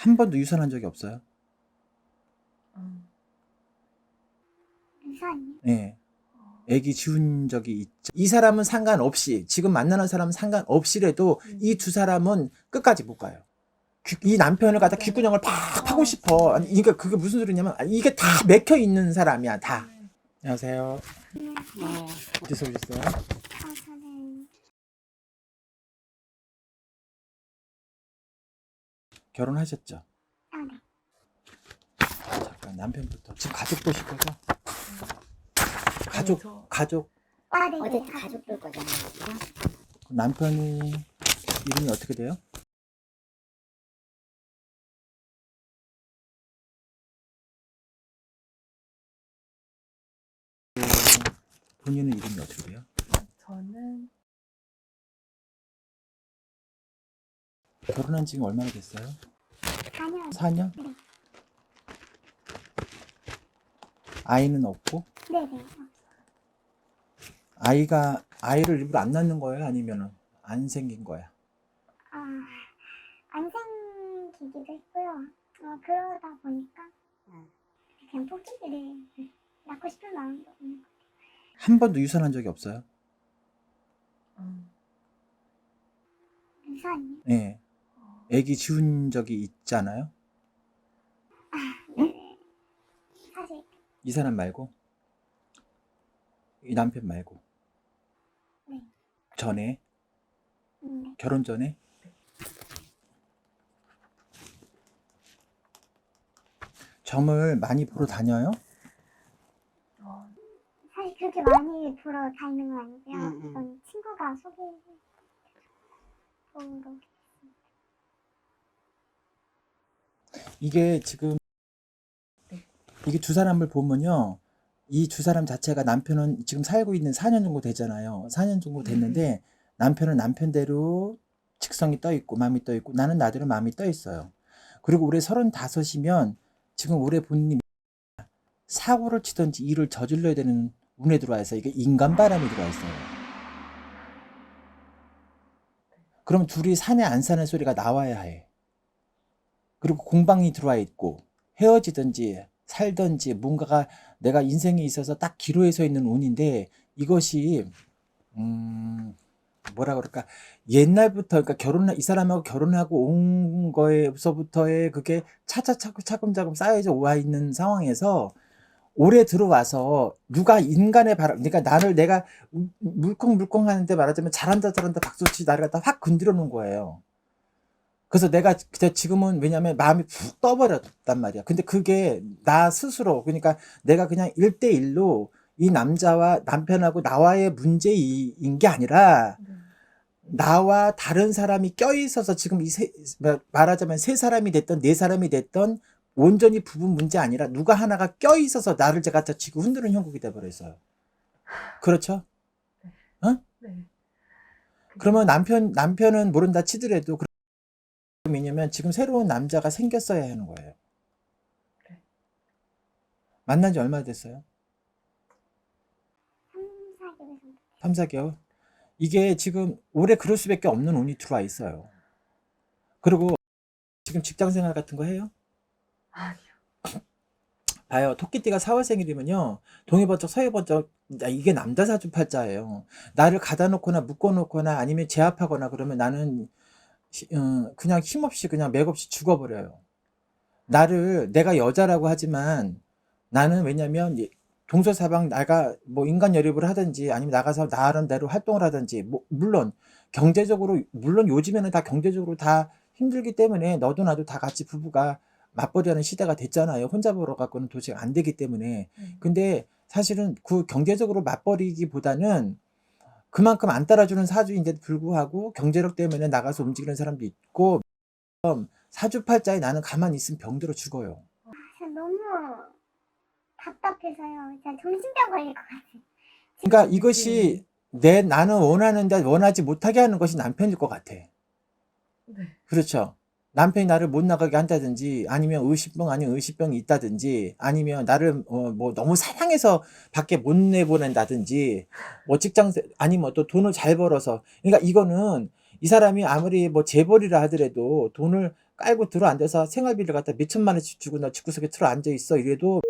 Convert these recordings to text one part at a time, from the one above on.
한 번도 유산한 적이 없어요? 유산이요? 예. 애기 지운 적이 있죠. 이 사람은 상관없이, 지금 만나는 사람은 상관없이라도 이 두 사람은 끝까지 못 가요. 이 남편을 갖다 귓구녕을 팍 파고 싶어. 아니, 그러니까 그게 무슨 소리냐면, 이게 다 맥혀 있는 사람이야, 다. 안녕하세요. 네. 어디서 오셨어요? 저는 결혼하셨죠? 네. 잠깐, 남편부터. 지금 가족 보실 거죠? 가족. 네. 어제 가족 볼 거잖아요. 남편이 이름이 어떻게 돼요? 본인은 이름이 어떻게 돼요? 저는 결혼한 지금 얼마나 됐어요? 4년. 4년? 네. 아이는 없고? 네네. 아이를 일부러 안 낳는 거예요? 아니면 안 생긴 거야? 안 생기기도 했고요. 그러다 보니까 그냥 포기를 낳고 싶은 마음도 없는 것 한 번도 유산한 적이 없어요? 같아요. 유산이요? 예. 애기 지운 적이 있잖아요? 네. 사실 이 사람 말고? 이 남편 말고? 네. 전에? 네. 결혼 전에? 점을 많이 보러 다녀요? 사실 그렇게 많이 보러 다니는 건 아니고요. 어떤 친구가 소개로 이게 지금 이게 두 사람을 보면요. 이 두 사람 자체가 남편은 지금 살고 있는 4년 정도 되잖아요. 4년 정도 됐는데 남편은 남편대로 직성이 떠 있고 마음이 떠 있고 나는 나대로 마음이 떠 있어요. 그리고 올해 35이면 지금 올해 본인이 사고를 치든지 일을 저질러야 되는 운에 들어와 있어요. 이게 인간 바람이 들어와 있어요. 그럼 둘이 사내 안 사는 소리가 나와야 해. 그리고 공방이 들어와 있고 헤어지든지 살든지 뭔가가 내가 인생에 있어서 딱 기로에 서 있는 운인데 이것이 뭐라 그럴까 옛날부터 그러니까 이 사람하고 결혼하고 온 거에서부터의 그게 차근차근 쌓여져 와 있는 상황에서 올해 들어와서 누가 인간의 바람 그러니까 내가 물컹물컹 하는데 말하자면 잘한다 박수치 나를 갖다 확 건드려 놓은 거예요. 그래서 내가 그때 지금은 왜냐면 마음이 푹 떠버렸단 말이야. 근데 그게 나 스스로 그러니까 내가 그냥 1대1로 이 남자와 남편하고 나와의 문제인 게 아니라 나와 다른 사람이 껴있어서 지금 말하자면 세 사람이 됐던 네 사람이 됐던 온전히 부부 문제 아니라 누가 하나가 껴있어서 나를 제가 지금 흔드는 형국이 돼버렸어요. 그렇죠? 어? 네. 그러면 남편은 모른다 치더라도 왜냐면 지금 새로운 남자가 생겼어야 하는 거예요. 그래. 만난 지 얼마 됐어요? 3, 4개월 정도. 3, 4개월? 이게 지금 올해 그럴 수밖에 없는 운이 들어와 있어요. 그리고 지금 직장 생활 같은 거 해요? 아니요. 봐요. 토끼띠가 4월 생일이면요. 동해번쩍 서해번쩍 이게 남자 사주팔자예요. 나를 가다 놓거나 묶어 놓거나 아니면 제압하거나 그러면 나는 그냥 힘없이 그냥 맥없이 죽어버려요. 내가 여자라고 하지만 나는 왜냐면 동서사방 내가 뭐 인간 여립을 하든지 아니면 나가서 나름대로 활동을 하든지 물론 경제적으로 물론 요즘에는 다 경제적으로 다 힘들기 때문에 너도 나도 다 같이 부부가 맞벌이하는 시대가 됐잖아요. 혼자 벌어 갖고는 도저히 안 되기 때문에. 근데 사실은 그 경제적으로 맞벌이기보다는 그만큼 안 따라주는 사주인데도 불구하고 경제력 때문에 나가서 움직이는 사람도 있고 사주팔자에 나는 가만히 있으면 병들어 죽어요. 진짜 너무 답답해서요. 진짜 정신병 걸릴 것 같아요. 그러니까 이것이 나는 원하는데 원하지 못하게 하는 것이 남편일 것 같아. 네. 그렇죠. 남편이 나를 못 나가게 한다든지 아니면 의식병 아니면 의식병이 있다든지 아니면 나를 뭐 너무 사랑해서 밖에 못 내보낸다든지 뭐 직장 아니면 또 돈을 잘 벌어서 그러니까 이거는 이 사람이 아무리 뭐 재벌이라 하더라도 돈을 깔고 들어 앉아서 생활비를 갖다 몇천만 원씩 주고 나 집구석에 들어 앉아 있어 이래도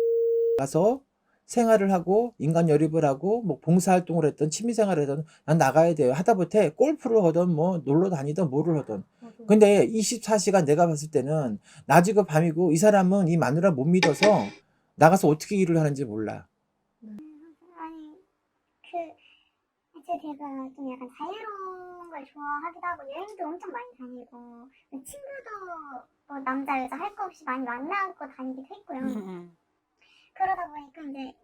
가서 생활을 하고 인간 열입을 하고 뭐 봉사활동을 했던 취미생활을 하든 난 나가야 돼요. 하다못해 골프를 하든 뭐 놀러 다니든 뭐를 하든. 맞아. 근데 24시간 내가 봤을 때는 낮이고 밤이고 이 사람은 이 마누라 못 믿어서 나가서 어떻게 일을 하는지 몰라. 아니 이제 제가 좀 약간 자유로운 걸 좋아하기도 하고 여행도 엄청 많이 다니고 친구도 뭐 남자 여자 할 거 없이 많이 만나고 다니기도 했고요. 그러다 보니까 이제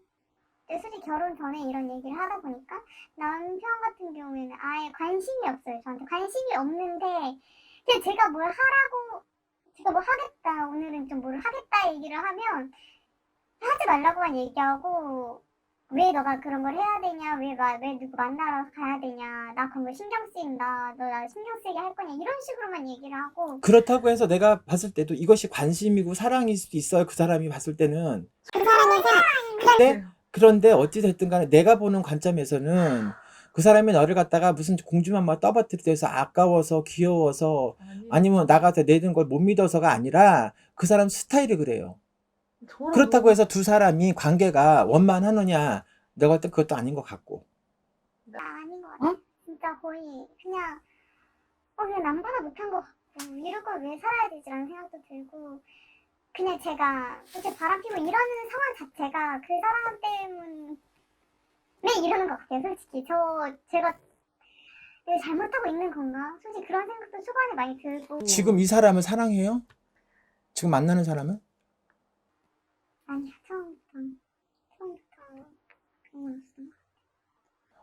솔직히 결혼 전에 이런 얘기를 하다 보니까 남편 같은 경우에는 아예 관심이 없어요. 저한테 관심이 없는데 그냥 제가 뭘 하라고 제가 뭐 하겠다 오늘은 좀 뭘 하겠다 얘기를 하면 하지 말라고만 얘기하고 왜 너가 그런 걸 해야 되냐 왜 누구 만나러 가야 되냐 나 그런 거 신경 쓰인다 너 나 신경 쓰게 할 거냐 이런 식으로만 얘기를 하고 그렇다고 해서 내가 봤을 때도 이것이 관심이고 사랑일 수도 있어요. 그 사람이 봤을 때는. 그 사람이 근데 그런데 어찌 됐든 간에 내가 보는 관점에서는 그 사람이 너를 갖다가 무슨 공주만 막 떠받들여서 아까워서 귀여워서 아니면 나가서 내는 걸 못 믿어서가 아니라 그 사람 스타일이 그래요. 저랑 그렇다고 너무- 해서 두 사람이 관계가 원만하느냐 내가 볼 때 그것도 아닌 것 같고. 아닌 것 같아. 진짜 거의 그냥 남보다 못한 것 같고 이럴 걸 왜 살아야 되지라는 생각도 들고 그냥 제가 이렇게 바람피고 이러는 상황 자체가 그 사람 때문에 이러는 것 같아요. 솔직히 제가 내가 잘못하고 있는 건가? 솔직히 그런 생각도 초반에 많이 들고 지금 이 사람을 사랑해요? 지금 만나는 사람은? 아니야 처음부터 그냥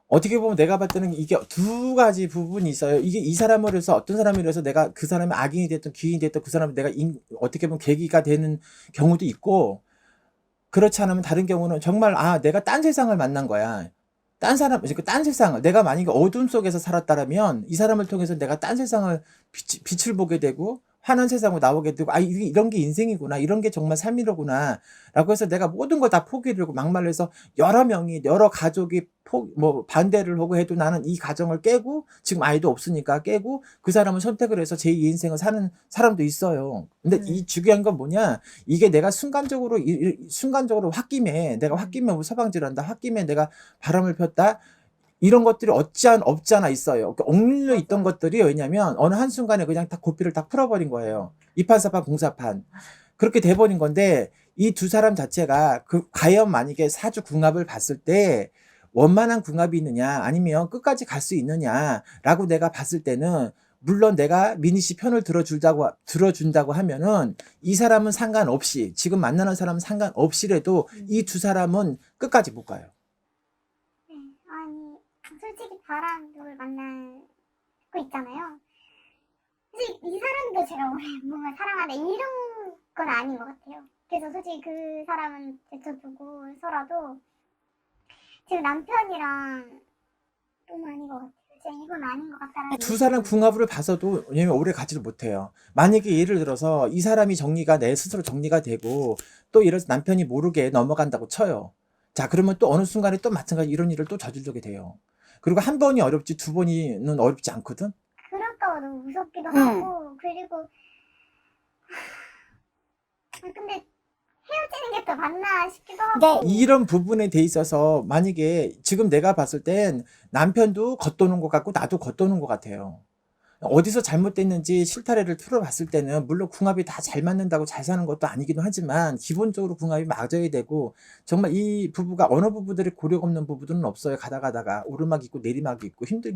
어떻게 보면 내가 봤을 때는 이게 두 가지 부분이 있어요. 이게 이 사람으로 해서 어떤 사람이라 해서 내가 그 사람이 악인이 됐든 귀인이 됐든 그 사람을 내가 어떻게 보면 계기가 되는 경우도 있고 그렇지 않으면 다른 경우는 정말 내가 딴 세상을 만난 거야. 딴 사람, 그러니까 딴 세상을 내가 만약에 어둠 속에서 살았다면 이 사람을 통해서 내가 딴 세상을 빛을 보게 되고 환한 세상으로 나오게 되고 이런 게 인생이구나 이런 게 정말 삶이로구나 라고 해서 내가 모든 걸 다 포기를 하고 막말로 해서 여러 명이 여러 가족이 반대를 하고 해도 나는 이 가정을 깨고 지금 아이도 없으니까 깨고 그 사람을 선택을 해서 제2 인생을 사는 사람도 있어요. 근데 이 중요한 건 뭐냐 이게 내가 순간적으로 홧김에 내가 홧김에 뭐 서방질한다 홧김에 내가 바람을 폈다 이런 것들이 없지 않아 있어요. 억눌려 있던 것들이 왜냐면 어느 한순간에 그냥 다 고삐를 다 풀어버린 거예요. 이판사판 공사판. 그렇게 돼버린 건데 이 두 사람 자체가 과연 만약에 사주 궁합을 봤을 때 원만한 궁합이 있느냐 아니면 끝까지 갈 수 있느냐라고 내가 봤을 때는 물론 내가 미니 씨 편을 들어준다고 하면은 이 사람은 상관없이 지금 만나는 사람은 상관없이라도 이 두 사람은 끝까지 못 가요. 아니 솔직히 바람을 만나고 있잖아요. 솔직히 이 사람도 제가 오래 뭔가 사랑하는데 이런 건 아닌 것 같아요. 그래서 솔직히 그 사람은 제쳐두고서라도 지금 남편이랑 좀 아닌 것 같아요. 진짜 이건 아닌 것 같다라는 두 사람 궁합을 봐서도 왜냐면 오래 가지를 못해요. 만약에 예를 들어서 이 사람이 내 스스로 정리가 되고 또 이래서 남편이 모르게 넘어간다고 쳐요. 자 그러면 또 어느 순간에 또 마찬가지 이런 일을 또 저지르게 돼요. 그리고 한 번이 어렵지 두 번이는 어렵지 않거든. 그럴까 봐 너무 무섭기도 하고 그리고 근데 헤어지는 게 더 맞나 싶기도 하고 이런 부분에 대 있어서 만약에 지금 내가 봤을 땐 남편도 겉도는 것 같고 나도 겉도는 것 같아요. 어디서 잘못됐는지 실타래를 틀어봤을 때는 물론 궁합이 다 잘 맞는다고 잘 사는 것도 아니기도 하지만 기본적으로 궁합이 맞아야 되고 정말 이 부부가 어느 부부들이 고력 없는 부부들은 없어요. 가다가 오르막 있고 내리막이 있고 힘든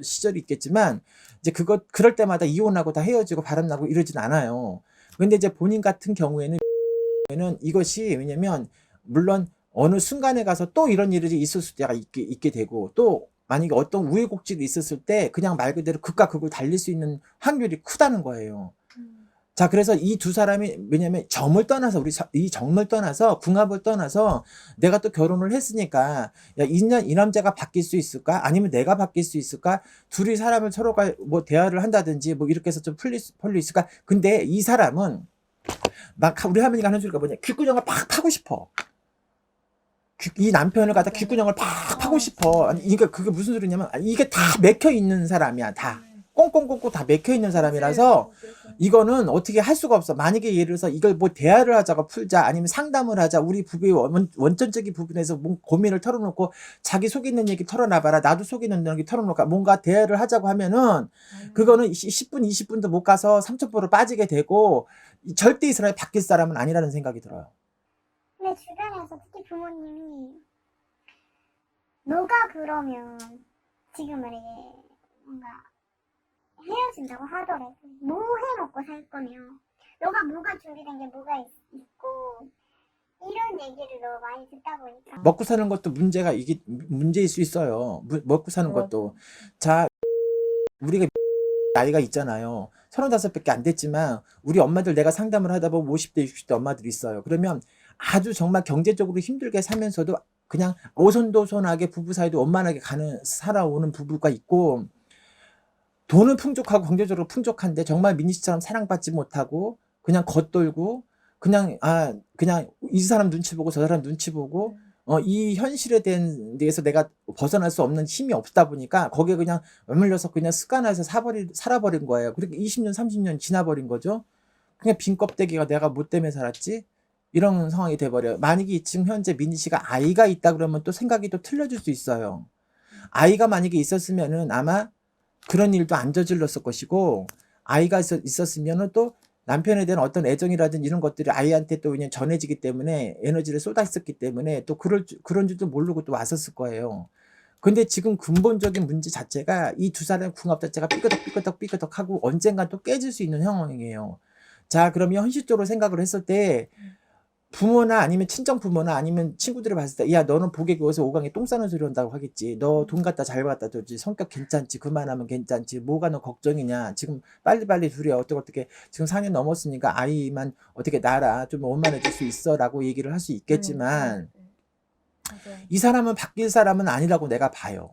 시절이 있겠지만 이제 그럴 때마다 이혼하고 다 헤어지고 바람나고 이러진 않아요. 근데 이제 본인 같은 경우에는 이것이 왜냐면 물론 어느 순간에 가서 또 이런 일이 있을 수도 있게 되고 또 만약에 어떤 우여곡절이 있었을 때 그냥 말 그대로 극과 극을 달릴 수 있는 확률이 크다는 거예요. 자, 그래서 이 두 사람이 왜냐면 이 정을 떠나서 궁합을 떠나서 내가 또 결혼을 했으니까 야, 이 남자가 바뀔 수 있을까? 아니면 내가 바뀔 수 있을까? 둘이 사람을 서로가 뭐 대화를 한다든지 뭐 이렇게 해서 좀 풀릴 수 있을까? 근데 이 사람은 막 우리 할머니가 하는 소리가 뭐냐? 귓구녕을 팍 파고 싶어. 이 남편을 갖다 귓구녕을 팍 파고 싶어. 아니, 그러니까 그게 무슨 소리냐면 이게 다 맥혀 있는 사람이야, 다. 꽁꽁꽁꽁 다 맥혀 있는 사람이라서 이거는 어떻게 할 수가 없어. 만약에 예를 들어서 이걸 뭐 대화를 하자고 풀자 아니면 상담을 하자 우리 부부의 원천적인 부분에서 고민을 털어놓고 자기 속에 있는 얘기 털어놔봐라 나도 속에 있는 얘기 털어놓을까 뭔가 대화를 하자고 하면은 그거는 10분 20분도 못 가서 3,000%로 빠지게 되고 절대 이 사람이 바뀔 사람은 아니라는 생각이 들어요. 근데 주변에서 특히 부모님이 너가 그러면 지금 만약에 뭔가 헤어진다고 하더라도 뭐 해먹고 살 거면 너가 뭐가 준비된 게 뭐가 있고 이런 얘기를 너무 많이 듣다 보니까 먹고 사는 것도 이게 문제일 수 있어요. 먹고 사는 것도. 자, 우리가 나이가 있잖아요. 35밖에 안 됐지만 우리 엄마들 내가 상담을 하다 보면 50대 60대 엄마들이 있어요. 그러면 아주 정말 경제적으로 힘들게 살면서도 그냥 오손도손하게 부부 사이도 원만하게 살아오는 부부가 있고 돈은 풍족하고 경제적으로 풍족한데 정말 민희 씨처럼 사랑받지 못하고 그냥 겉돌고 그냥 이 사람 눈치 보고 저 사람 눈치 보고 이 현실에 대해서 내가 벗어날 수 없는 힘이 없다 보니까 거기에 그냥 머물러서 그냥 습관화해서 살아버린 거예요. 그렇게 20년 30년 지나버린 거죠. 그냥 빈 껍데기가 내가 뭐 때문에 살았지? 이런 상황이 돼버려요. 만약에 지금 현재 민희 씨가 아이가 있다 그러면 또 생각이 또 틀려질 수 있어요. 아이가 만약에 있었으면은 아마 그런 일도 안 저질렀을 것이고 아이가 있었으면은 또 남편에 대한 어떤 애정이라든지 이런 것들이 아이한테 또 그냥 전해지기 때문에 에너지를 쏟았었기 때문에 또 그런 줄도 모르고 또 왔었을 거예요. 근데 지금 근본적인 문제 자체가 이 두 사람의 궁합 자체가 삐끄덕 하고 언젠가 또 깨질 수 있는 상황이에요. 자, 그러면 현실적으로 생각을 했을 때 부모나 아니면 친정 부모나 아니면 친구들을 봤을 때 야 너는 복에 구워서 오강에 똥 싸는 소리 한다고 하겠지. 너 돈 갖다 잘 갖다 줬지. 성격 괜찮지. 그만하면 괜찮지. 뭐가 너 걱정이냐. 지금 빨리빨리 둘이 어떻게 지금 4년 넘었으니까 아이만 어떻게 낳아라. 좀 원만해질 수 있어 라고 얘기를 할 수 있겠지만 맞아요. 이 사람은 바뀔 사람은 아니라고 내가 봐요.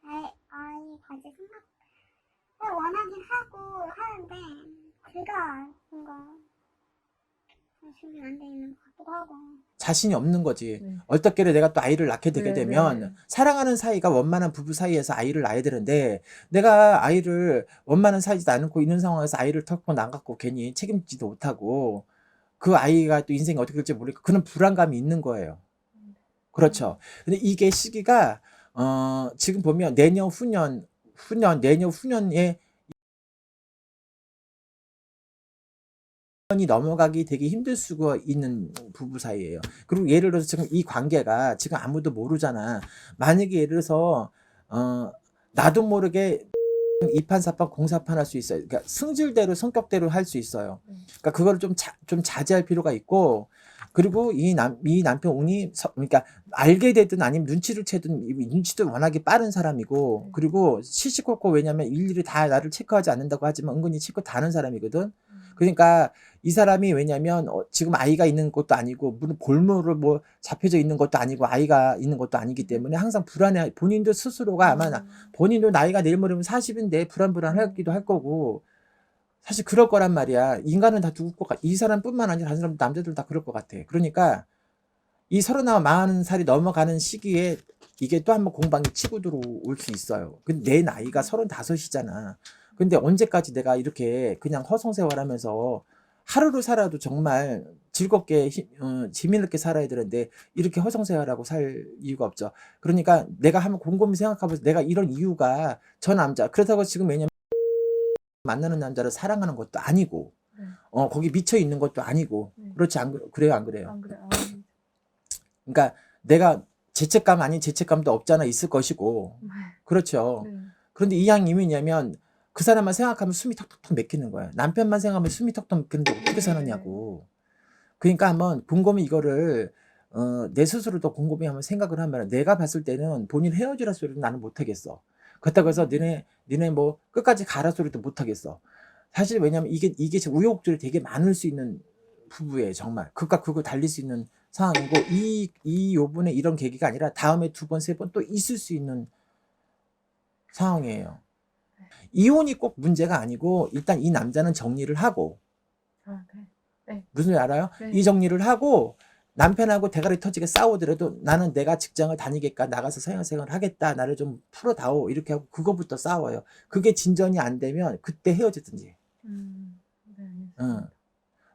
아이 가질 생각 원하긴 하고 하는데 제가 뭔가 자신이 안 돼 있는 것 같기도 하고 자신이 없는 거지. 네. 어떻게든 내가 또 아이를 낳게 되게 네, 되면 네. 사랑하는 사이가 원만한 부부 사이에서 아이를 낳아야 되는데 내가 아이를 원만한 사이지도 않고 있는 상황에서 아이를 턱고 나갖고 괜히 책임지도 못하고 그 아이가 또 인생이 어떻게 될지 모르니까 그런 불안감이 있는 거예요. 그렇죠. 근데 이게 시기가 지금 보면 내년 후년에 이 넘어가기 되게 힘들 수가 있는 부부 사이예요. 그리고 예를 들어서 지금 이 관계가 지금 아무도 모르잖아. 만약에 예를 들어서 나도 모르게 이판사판 공사판 할 수 있어요. 그러니까 승질대로 성격대로 할 수 있어요. 그러니까 그거를 좀 자제할 필요가 있고 그리고 이 남편 운이 그러니까 알게 되든 아니면 눈치를 채든 눈치도 워낙에 빠른 사람이고 그리고 시시콜콜 왜냐면 일일이 다 나를 체크하지 않는다고 하지만 은근히 체크 다 하는 사람이거든. 그러니까 이 사람이 왜냐면 지금 아이가 있는 것도 아니고 무슨 볼모로 뭐 잡혀져 있는 것도 아니고 아이가 있는 것도 아니기 때문에 항상 불안해. 본인도 스스로가 아마 본인도 나이가 내일 모레면 40인데 불안하기도 할 거고 사실 그럴 거란 말이야. 인간은 다 누굴 것 같아. 이 사람뿐만 아니라 다른 사람 남자들 다 그럴 것 같아. 그러니까 이 30나 40살이 넘어가는 시기에 이게 또 한번 공방이 치고 들어올 수 있어요. 근데 내 나이가 35이잖아. 근데 언제까지 내가 이렇게 그냥 허송세월하면서 하루를 살아도 정말 즐겁게 재미있게 살아야 되는데 이렇게 허송세월하고 살 이유가 없죠. 그러니까 내가 한번 곰곰이 생각해보면서 내가 이런 이유가 저 남자 그렇다고 지금 왜냐면 만나는 남자를 사랑하는 것도 아니고 거기 미쳐 있는 것도 아니고 그렇지 그래요 안 그래요? 안 그래요. 그러니까 내가 죄책감 아닌 죄책감도 없잖아 있을 것이고 그렇죠. 그런데 이 양이 왜냐면 그 사람만 생각하면 숨이 턱턱턱 막히는 거야. 남편만 생각하면 숨이 턱턱 막히는데 어떻게 사느냐고. 그러니까 한번 곰곰이 이거를 내 스스로도 곰곰이 한번 생각을 하면 내가 봤을 때는 본인 헤어지라 소리는 나는 못하겠어. 그렇다고 해서 니네 뭐 끝까지 가라 소리도 못하겠어. 사실 왜냐면 이게 지금 우여곡절이 되게 많을 수 있는 부부예요. 정말 극과 극을 달릴 수 있는 상황이고 요번에 이런 계기가 아니라 다음에 2번, 3번 또 있을 수 있는 상황이에요. 이혼이 꼭 문제가 아니고 일단 이 남자는 정리를 하고 무슨 말 알아요? 네. 이 정리를 하고 남편하고 대가리 터지게 싸우더라도 나는 내가 직장을 다니겠다, 나가서 사회생활을 하겠다, 나를 좀 풀어다오 이렇게 하고 그거부터 싸워요. 그게 진전이 안 되면 그때 헤어지든지. 네, 응. 알겠습니다.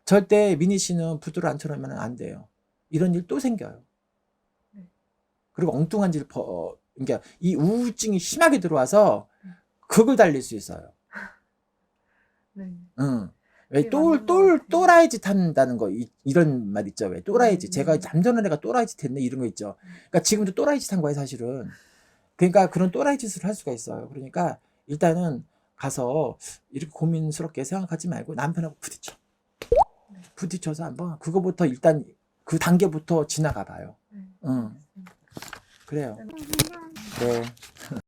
절대 미니 씨는 부두를 안 쳐놓으면 안 돼요. 이런 일 또 생겨요. 네. 그리고 엉뚱한 짓을 그러니까 이 우울증이 심하게 들어와서 극을 달릴 수 있어요. 네. 응. 왜 그게 맞는 것 같아요. 또라이 짓 한다는 거, 이런 말 있죠. 왜 또라이 짓. 제가 네. 잠자는 애가 또라이 짓 했네, 이런 거 있죠. 그러니까 지금도 또라이 짓 한 거예요, 사실은. 그러니까 그런 또라이 짓을 할 수가 있어요. 그러니까 일단은 가서 이렇게 고민스럽게 생각하지 말고 남편하고 부딪혀. 네. 부딪혀서 한번 그거부터 일단 그 단계부터 지나가 봐요. 네. 응. 알겠습니다. 그래요. 감사합니다. 네.